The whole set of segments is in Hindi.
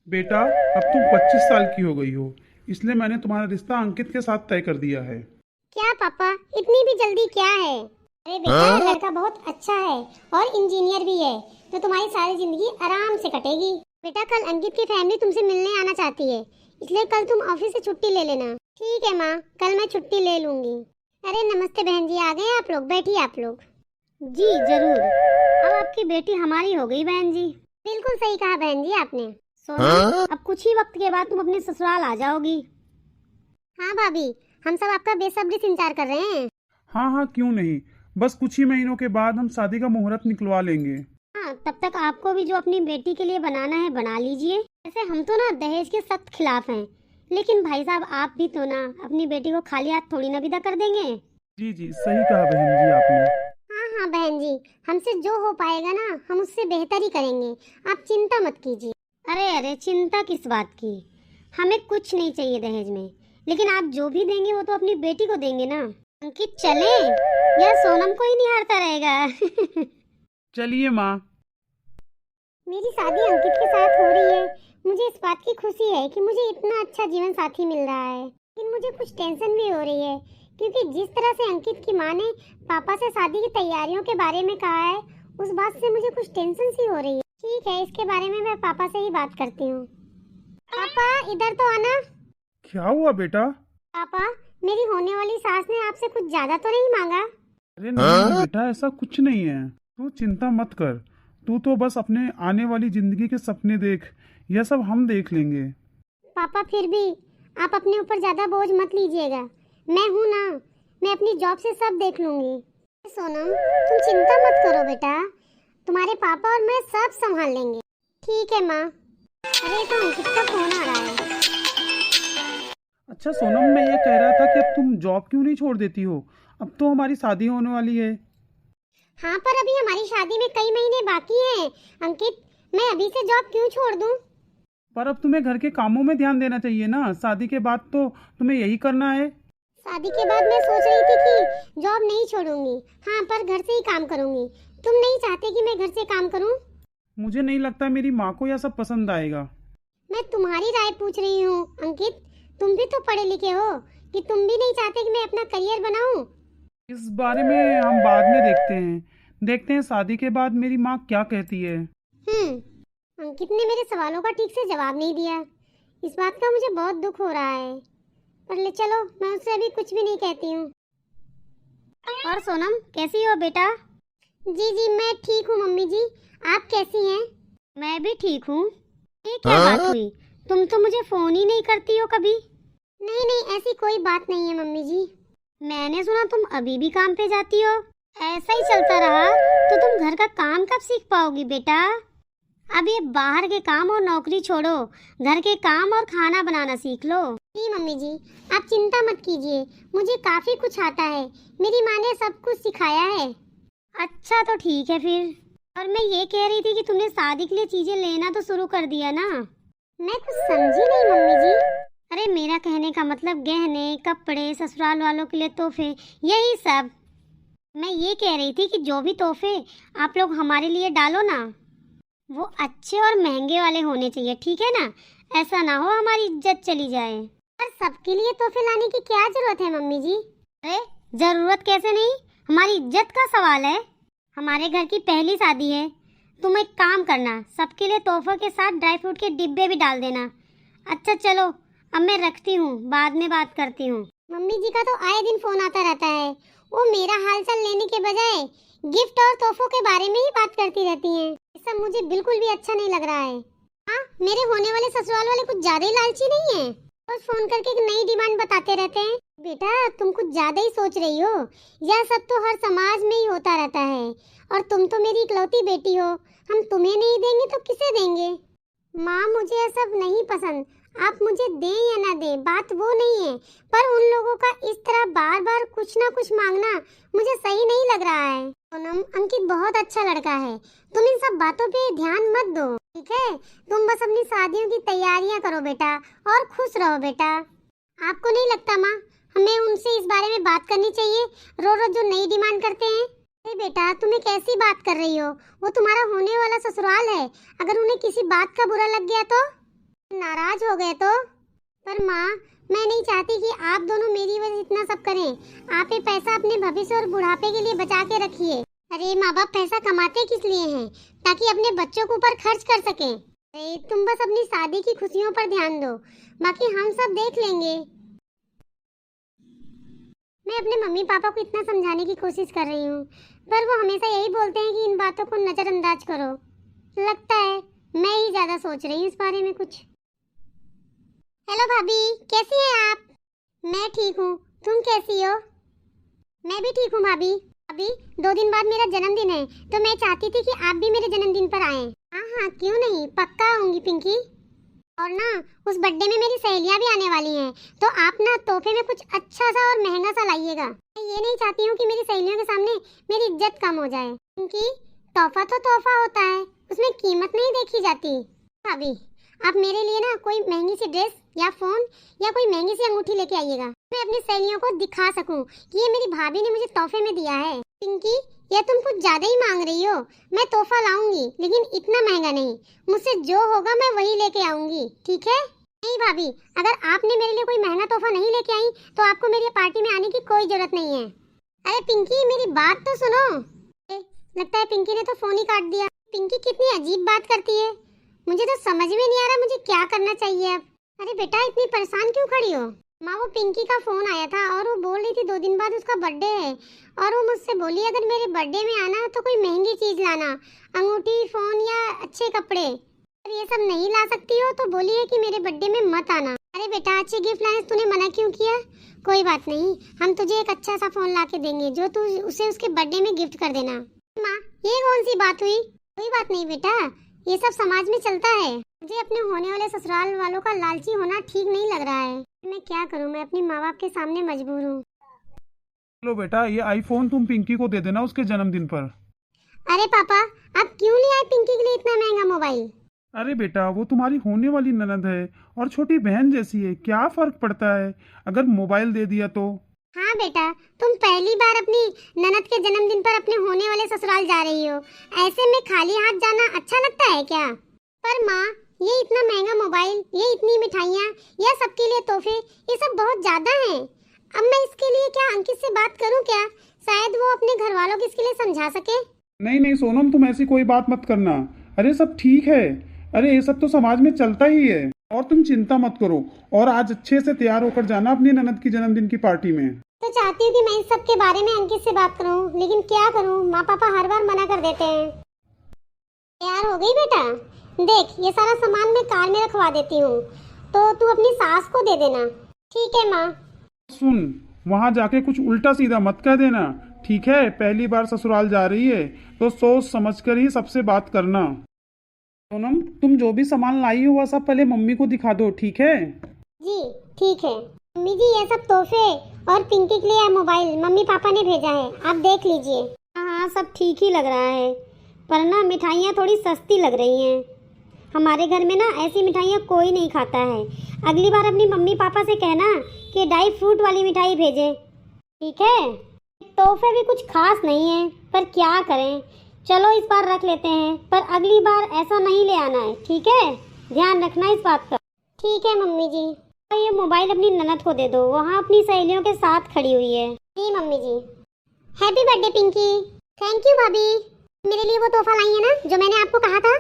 बेटा, अब तुम 25 साल की हो गई हो, इसलिए मैंने तुम्हारा रिश्ता अंकित के साथ तय कर दिया है। क्या पापा, इतनी भी जल्दी क्या है? अरे बेटा, लड़का बहुत अच्छा है और इंजीनियर भी है, तो तुम्हारी सारी जिंदगी आराम से कटेगी। बेटा, कल अंकित की फैमिली तुमसे मिलने आना चाहती है, इसलिए कल तुम ऑफिस से छुट्टी ले लेना। ठीक है माँ, कल मैं छुट्टी ले लूंगी। अरे नमस्ते बहन जी, आ गए आप लोग, बैठिए आप लोग। जी जरूर, अब आपकी बेटी हमारी हो गई बहन जी। बिल्कुल सही कहा बहन जी आपने। सोना, अब कुछ ही वक्त के बाद तुम अपने ससुराल आ जाओगी। हाँ भाभी, हम सब आपका बेसब्री से इंतजार कर रहे हैं। हाँ हाँ, क्यों नहीं। बस कुछ ही महीनों के बाद हम शादी का मुहूर्त निकलवा लेंगे। हाँ, तब तक आपको भी जो अपनी बेटी के लिए बनाना है बना लीजिए। वैसे हम तो ना दहेज के सख्त खिलाफ हैं, लेकिन भाई साहब आप भी तो ना अपनी बेटी को खाली हाथ थोड़ी ना विदा कर देंगे। जी जी, सही कहा बहन जी आपने। हाँ हाँ बहन जी, हमसे जो हो पाएगा ना हम उससे बेहतर ही करेंगे, आप चिंता मत कीजिए। अरे अरे, चिंता किस बात की, हमें कुछ नहीं चाहिए दहेज में, लेकिन आप जो भी देंगे वो तो अपनी बेटी को देंगे ना। अंकित चले या सोनम को ही निहारता रहेगा? चलिए माँ। मेरी शादी अंकित के साथ हो रही है, मुझे इस बात की खुशी है कि मुझे इतना अच्छा जीवन साथी मिल रहा है, लेकिन मुझे कुछ टेंशन भी हो रही है, क्योंकि जिस तरह से अंकित की माँ ने पापा से शादी की तैयारियों के बारे में कहा है, उस बात से मुझे कुछ टेंशन सी हो रही है। ठीक है, इसके बारे में मैं पापा से ही बात करती हूँ। पापा इधर तो आना। क्या हुआ बेटा? पापा, मेरी होने वाली सास ने आपसे कुछ ज्यादा तो नहीं मांगा? अरे नहीं बेटा, ऐसा कुछ नहीं है। तू चिंता मत कर। तू तो बस अपने आने वाली जिंदगी के सपने देख, यह सब हम देख लेंगे। पापा फिर भी आप अपने ऊपर ज्यादा बोझ मत लीजिएगा, मैं हूँ ना, मैं अपनी जॉब से सब देख लूंगी। सोनम, तुम चिंता मत करो बेटा, तुम्हारे पापा और मैं सब संभाल लेंगे। ठीक है माँ। अरे तो अंकित का फोन आ रहा है। अच्छा सोनम, मैं ये कह रहा था कि अब तुम जॉब क्यों नहीं छोड़ देती हो? अब तो हमारी शादी होने वाली है। हाँ, पर अभी हमारी शादी में कई महीने बाकी हैं। अंकित, मैं अभी से जॉब क्यों छोड़ दूँ? पर अब तुम्हें घर के कामों में ध्यान देना चाहिए ना। शादी के बाद तो तुम्हें यही करना है। शादी के बाद मैं सोच रही थी कि जॉब नहीं छोड़ूंगी, हाँ, पर घर से ही काम करूंगी। तुम नहीं चाहते कि मैं घर से काम करूं? मुझे नहीं लगता मेरी माँ को यह सब पसंद आएगा। मैं तुम्हारी राय पूछ रही हूँ अंकित, तुम भी तो पढ़े लिखे हो, कि तुम भी नहीं चाहते कि मैं अपना करियर बनाऊं? इस बारे में हम बाद में देखते हैं शादी के बाद मेरी माँ क्या कहती है। अंकित ने मेरे सवालों का ठीक से जवाब नहीं दिया, इस बात का मुझे बहुत दुख हो रहा है, पर ले चलो, मैं उससे अभी कुछ भी नहीं कहती हूँ। और सोनम, कैसी हो बेटा? जी जी, मैं ठीक हूँ मम्मी जी, आप कैसी हैं? मैं भी ठीक हूँ। ये क्या बात हुई, तुम तो मुझे फोन ही नहीं करती हो कभी। नहीं नहीं, ऐसी कोई बात नहीं है मम्मी जी। मैंने सुना तुम अभी भी काम पे जाती हो। ऐसा ही चलता रहा तो तुम घर का काम कब सीख पाओगी बेटा? अब ये बाहर के काम और नौकरी छोड़ो, घर के काम और खाना बनाना सीख लो। जी मम्मी जी, आप चिंता मत कीजिए, मुझे काफी कुछ आता है, मेरी माँ ने सब कुछ सिखाया है। अच्छा तो ठीक है फिर। और मैं ये कह रही थी कि तुमने शादी के लिए चीजें लेना तो शुरू कर दिया ना? मैं कुछ समझी नहीं मम्मी जी। अरे मेरा कहने का मतलब गहने, कपड़े, ससुराल वालों के लिए तोहफे, यही सब। मैं ये कह रही थी कि जो भी तोहफे आप लोग हमारे लिए डालो ना, वो अच्छे और महंगे वाले होने चाहिए, ठीक है ना? ऐसा ना हो हमारी इज्जत चली जाए। पर सबके लिए तोहफे लाने की क्या जरूरत है मम्मी जी? अरे जरूरत कैसे नहीं, हमारी इज्जत का सवाल है, हमारे घर की पहली शादी है। तुम एक काम करना, सबके लिए तोहफों के साथ ड्राई फ्रूट के डिब्बे भी डाल देना। अच्छा चलो, अब मैं रखती हूँ, बाद में बात करती हूँ। मम्मी जी का तो आए दिन फोन आता रहता है, वो मेरा हालचाल लेने के बजाय गिफ्ट और तोहफों के बारे में ही बात करती रहती हैं। ये सब मुझे बिल्कुल भी अच्छा नहीं लग रहा है। हाँ, मेरे होने वाले ससुराल वाले कुछ ज्यादा ही लालची नहीं है, बस फोन करके एक नई डिमांड बताते रहते हैं। बेटा तुम कुछ ज्यादा ही सोच रही हो, यह सब तो हर समाज में ही होता रहता है, और तुम तो मेरी इकलौती बेटी हो, हम तुम्हें नहीं देंगे तो किसे देंगे? माँ मुझे यह सब नहीं पसंद, आप मुझे दें या ना दें बात वो नहीं है, पर उन लोगों का इस तरह बार बार कुछ ना कुछ मांगना मुझे सही नहीं लग रहा है। सोनम, अंकित बहुत अच्छा लड़का है, तुम इन सब बातों पे ध्यान मत दो, ठीक है? तुम बस अपनी शादियों की तैयारियां करो बेटा, और खुश रहो बेटा। आपको नहीं लगता माँ, हमें उनसे इस बारे में बात करनी चाहिए, रो रो जो नई डिमांड करते हैं? अरे बेटा तुम एक कैसी बात कर रही हो, वो तुम्हारा होने वाला ससुराल है, अगर उन्हें किसी बात का बुरा लग गया तो? नाराज हो गए तो? पर माँ, मैं नहीं चाहती कि आप दोनों मेरी वजह से इतना सब करें। आप ये पैसा अपने भविष्य और बुढ़ापे के लिए बचा के रखिए। अरे माँ बाप पैसा कमाते किस लिए हैं? ताकि अपने बच्चों के ऊपर खर्च कर सकें। अरे तुम बस अपनी शादी की खुशियों पर ध्यान दो, बाकी हम सब देख लेंगे। मैं अपने मम्मी पापा को इतना समझाने की कोशिश कर रही हूँ, पर वो हमेशा यही बोलते हैं कि इन बातों को नजरअंदाज करो। लगता है मैं ही ज्यादा सोच रही हूँ इस बारे में कुछ। हेलो भाभी, कैसी हैं आप? मैं ठीक हूँ, तुम कैसी हो? मैं भी ठीक हूँ भाभी। अभी 2 दिन बाद मेरा जन्मदिन है, तो मैं चाहती थी कि आप भी मेरे जन्मदिन पर आएं। हाँ हाँ, क्यों नहीं, पक्का आऊंगी पिंकी। और ना, उस बर्थडे में मेरी सहेलियां भी आने वाली हैं, तो आप ना तोहफे में कुछ अच्छा सा और महंगा सा लाइएगा। मैं ये नहीं चाहती हूँ कि मेरी सहेलियों के सामने मेरी इज्जत कम हो जाए, क्योंकि तोहफा तो तोहफा होता है, उसमें कीमत नहीं देखी जाती। भाभी, आप मेरे लिए ना कोई महंगी सी ड्रेस या फोन या कोई महंगी सी अंगूठी लेके आइएगा। मैं अपनी सहेलियों को दिखा सकूं कि ये मेरी भाभी ने मुझे तोहफे में दिया है। पिंकी, ये तुम कुछ ज्यादा ही मांग रही हो। मैं तोहफा लाऊंगी, लेकिन इतना महंगा नहीं। मुझसे जो होगा मैं वही लेके आऊंगी, ठीक है? नहीं भाभी, अगर आपने मेरे लिए कोई महंगा तोहफा नहीं लेके आई तो आपको मेरी पार्टी में आने की कोई जरूरत नहीं है। अरे पिंकी, मेरी बात तो सुनो। लगता है पिंकी ने तो फोन ही काट दिया। पिंकी कितनी अजीब बात करती है, मुझे तो समझ में नहीं आ रहा मुझे क्या करना चाहिए अब। अरे बेटा, इतनी परेशान क्यों खड़ी हो? माँ, वो पिंकी का फोन आया था और वो बोल रही थी 2 दिन बाद उसका बर्थडे है, और वो मुझसे बोली अगर मेरे बर्थडे में आना तो कोई महंगी चीज लाना, अंगूठी, फोन या अच्छे कपड़े। अगर ये सब नहीं ला सकती हो तो बोली है कि मेरे बर्थडे में मत आना। अरे बेटा, अच्छे गिफ्ट लाने से तूने मना क्यों किया? कोई बात नहीं, हम तुझे एक अच्छा सा फोन ला के देंगे जो तू उसे उसके बर्थडे में गिफ्ट कर देना। माँ, ये कौन सी बात हुई? कोई बात नहीं बेटा, ये सब समाज में चलता है। मुझे अपने होने वाले ससुराल वालों का लालची होना ठीक नहीं लग रहा है। मैं क्या करूं, मैं अपने माँ बाप के सामने मजबूर हूँ। लो बेटा, ये आईफोन तुम पिंकी को दे देना उसके जन्मदिन पर। अरे पापा, आप क्यों ले आए पिंकी के लिए इतना महंगा मोबाइल? अरे बेटा, वो तुम्हारी होने वाली ननद है और छोटी बहन जैसी है, क्या फर्क पड़ता है अगर मोबाइल दे दिया तो। हाँ बेटा, तुम पहली बार अपनी ननद के जन्मदिन पर अपने होने वाले ससुराल जा रही हो, ऐसे में खाली हाथ जाना अच्छा लगता है क्या? पर माँ, ये इतना महंगा मोबाइल, ये इतनी मिठाइयाँ, यह सबके लिए तोहफे, ये सब बहुत ज्यादा हैं। अब मैं इसके लिए क्या अंकित से बात करूँ क्या? शायद वो अपने घर वालों को इसके लिए समझा सके। नहीं नहीं सोनम, तुम ऐसी कोई बात मत करना। अरे सब ठीक है, अरे ये सब तो समाज में चलता ही है, और तुम चिंता मत करो। और आज अच्छे से तैयार होकर जाना अपनी ननद की जन्मदिन की पार्टी में। तो चाहती हूँ कि मैं इस सब के बारे में अंकित से बात करूँ, लेकिन क्या करूँ, माँ पापा हर बार मना कर देते हैं। तैयार हो गई बेटा? देख, ये सारा सामान मैं कार में रखवा देती हूँ, तो तू अपनी सास को दे देना। ठीक है माँ। सुन, वहां जाके कुछ उल्टा सीधा मत कह देना, ठीक है? पहली बार ससुराल जा रही है तो सोच समझकर ही सबसे बात करना। सोनम, तुम जो भी सामान लाई हो वह सब पहले मम्मी को दिखा दो, ठीक है? जी ठीक है मम्मी जी, ये सब तोहफे और पिंकी के लिए मोबाइल मम्मी पापा ने भेजा है, आप देख लीजिए। हाँ, सब ठीक ही लग रहा है, पर ना मिठाइयाँ थोड़ी सस्ती लग रही हैं। हमारे घर में ना ऐसी मिठाइयाँ कोई नहीं खाता है। अगली बार अपनी मम्मी पापा से कहना कि ड्राई फ्रूट वाली मिठाई भेजें, ठीक है? तोहफे भी कुछ खास नहीं है, पर क्या करें, चलो इस बार रख लेते हैं, पर अगली बार ऐसा नहीं ले आना है, ठीक है? ध्यान रखना इस बात का। ठीक है मम्मी जी। ये मोबाइल अपनी ननद को दे दो, वहाँ अपनी सहेलियों के साथ खड़ी हुई है। जी मम्मी जी। Happy birthday Pinky. Thank you भाभी। मेरे लिए वो तोहफा लाई है ना जो मैंने आपको कहा था?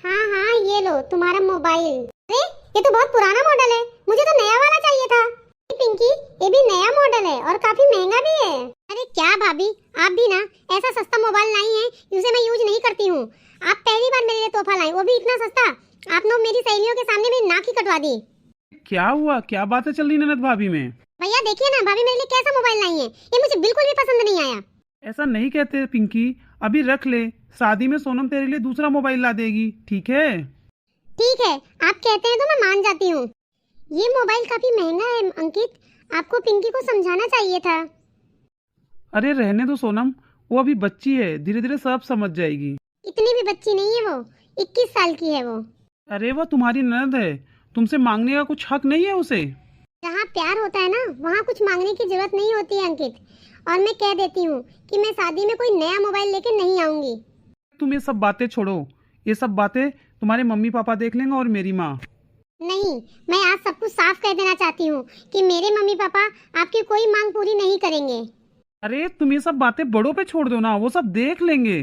हाँ हाँ, ये लो तुम्हारा मोबाइल। अरे ये तो बहुत पुराना मॉडल है, मुझे तो नया वाला चाहिए था। पिंकी, ये भी नया मॉडल है और काफी महंगा भी है। अरे क्या भाभी, आप भी ना ऐसा सस्ता मोबाइल लाई है जिसे मैं यूज नहीं करती हूँ। आप पहली बार मेरे लिए तोहफा लाई, वो भी इतना सस्ता। आपने मेरी सहेलियों के सामने मेरी नाक ही कटवा दी। क्या हुआ, क्या बातें चल रही ननद भाभी में? भैया देखिए ना, भाभी मेरे लिए कैसा मोबाइल लाई है, ये मुझे बिल्कुल भी पसंद नहीं आया। ऐसा नहीं कहते पिंकी, अभी रख ले, शादी में सोनम तेरे लिए दूसरा मोबाइल ला देगी, ठीक है? ठीक है, आप कहते हैं तो मैं मान जाती हूँ। ये मोबाइल काफी महंगा है अंकित, आपको पिंकी को समझाना चाहिए था। अरे रहने दो सोनम, वो अभी बच्ची है, धीरे धीरे सब समझ जाएगी। इतनी भी बच्ची नहीं है वो, 21 साल की है वो। अरे वो तुम्हारी ननद है, तुमसे मांगने का कुछ हक नहीं है उसे। जहाँ प्यार होता है ना, वहाँ कुछ मांगने की जरूरत नहीं होती है अंकित। और मैं कह देती हूँ कि मैं शादी में कोई नया मोबाइल लेके नहीं आऊंगी। तुम ये सब बातें छोड़ो, ये सब बातें तुम्हारे मम्मी पापा देख लेंगे और मेरी माँ। नहीं, मैं आज सब कुछ साफ कह देना चाहती हूँ कि मेरे मम्मी पापा आपकी कोई मांग पूरी नहीं करेंगे। अरे तुम ये सब बातें बड़ों पे छोड़ दो ना, वो सब देख लेंगे।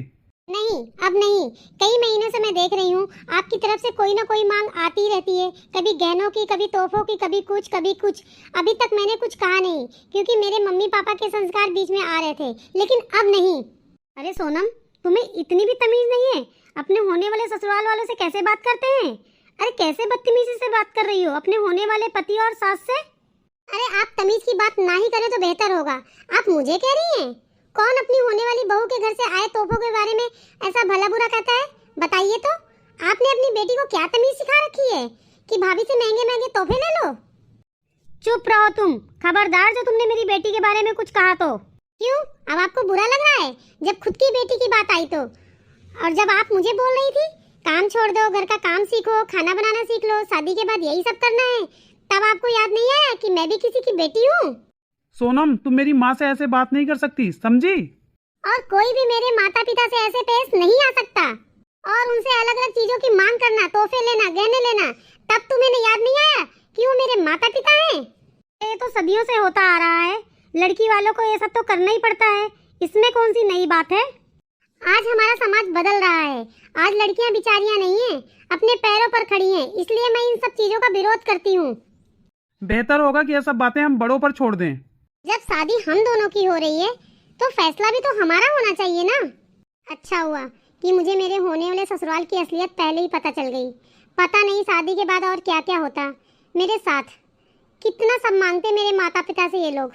नहीं, अब नहीं। कई महीनों से मैं देख रही हूँ आपकी तरफ से कोई ना कोई मांग आती रहती है, कभी गहनों की, कभी तोहफों की, कभी कुछ कभी कुछ। अभी तक मैंने कुछ कहा नहीं क्योंकि मेरे मम्मी पापा के संस्कार बीच में आ रहे थे, लेकिन अब नहीं। अरे सोनम, तुम्हें इतनी भी तमीज नहीं है? अपने होने वाले ससुराल वालों से कैसे बात करते हैं? अरे कैसे बदतमीजी से बात कर रही हो अपने होने वाले पति और सास से? अरे आप तमीज की बात ना ही करें तो बेहतर होगा। आप मुझे कह रही हैं? कौन अपनी होने वाली बहू के घर से आए तोहफों के बारे में ऐसा भला बुरा कहता है? बताइए तो। आपने अपनी बेटी को क्या तमीज सिखा रखी है कि भाभी से महंगे महंगे तोहफे ले लो? चुप रहो तुम, खबरदार जो तुमने मेरी बेटी के बारे में कुछ कहा तो। क्यों, अब आपको बुरा लग रहा है जब खुद की बेटी की बात आई तो? और जब आप मुझे बोल रही थी काम छोड़ दो, घर का काम सीखो, खाना बनाना सीख लो, शादी के बाद यही सब करना है, तब आपको याद नहीं आया कि मैं भी किसी की बेटी हूँ? सोनम, तुम मेरी माँ से ऐसे बात नहीं कर सकती, समझी? और कोई भी मेरे माता पिता से ऐसे पेश नहीं आ सकता। और उनसे अलग अलग चीजों की मांग करना, तोहफे लेना, गहने लेना, तब तुम्हें याद नहीं आया कि वो मेरे माता पिता हैं? ये तो सदियों से होता आ रहा है, लड़की वालों को ये सब तो करना ही पड़ता है, इसमें कौन सी नई बात है? आज हमारा समाज बदल रहा है। आज लड़कियां बिचारियां नहीं हैं, अपने पैरों पर खड़ी हैं, इसलिए मैं इन सब चीजों का विरोध करती हूँ। बेहतर होगा कि ये सब बातें हम बड़ों पर छोड़ दें। जब शादी हम दोनों की हो रही है तो फैसला भी तो हमारा होना चाहिए ना। अच्छा हुआ कि मुझे मेरे होने वाले ससुराल की असलियत पहले ही पता चल गई। पता नहीं शादी के बाद और क्या क्या होता मेरे साथ। कितना सब मांगते मेरे माता पिता से ये लोग।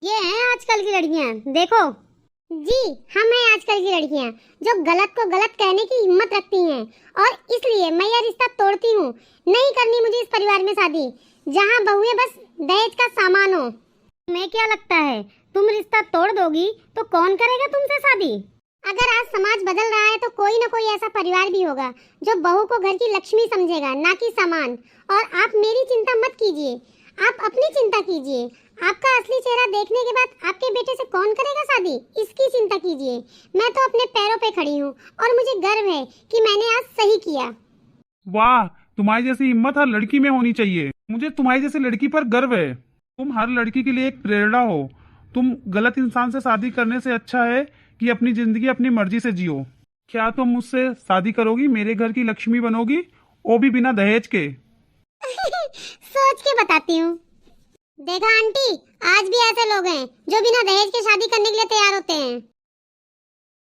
ये हैं आजकल की लड़कियां, देखो। जी, हम हैं आजकल की लड़कियां जो गलत को गलत कहने की हिम्मत रखती हैं, और इसलिए मैं यह रिश्ता तोड़ती हूँ। नहीं करनी मुझे इस परिवार में शादी जहाँ बहुएं बस दहेज का सामान हो। तुम्हें क्या लगता है तुम रिश्ता तोड़ दोगी तो कौन करेगा तुमसे शादी? अगर आज समाज बदल रहा है तो कोई ना कोई ऐसा परिवार भी होगा जो बहू को घर की लक्ष्मी समझेगा, ना कि सामान। और आप मेरी चिंता मत कीजिए, आप अपनी चिंता कीजिए। आपका असली चेहरा देखने के बाद आपके बेटे से कौन करेगा शादी, इसकी चिंता कीजिए। मैं तो अपने पैरों पे खड़ी हूँ और मुझे गर्व है कि मैंने आज सही किया। वाह, तुम्हारी जैसी हिम्मत हर लड़की में होनी चाहिए। मुझे तुम्हारी जैसी लड़की पर गर्व है। तुम हर लड़की के लिए एक प्रेरणा हो। तुम गलत इंसान से शादी करने से अच्छा है कि अपनी जिंदगी अपनी मर्जी से जियो। क्या तुम मुझसे शादी करोगी? मेरे घर की लक्ष्मी बनोगी, वो भी बिना दहेज के। सोच के बताती हूँ। देखा आंटी, आज भी ऐसे लोग हैं जो बिना दहेज के शादी करने के लिए तैयार होते हैं।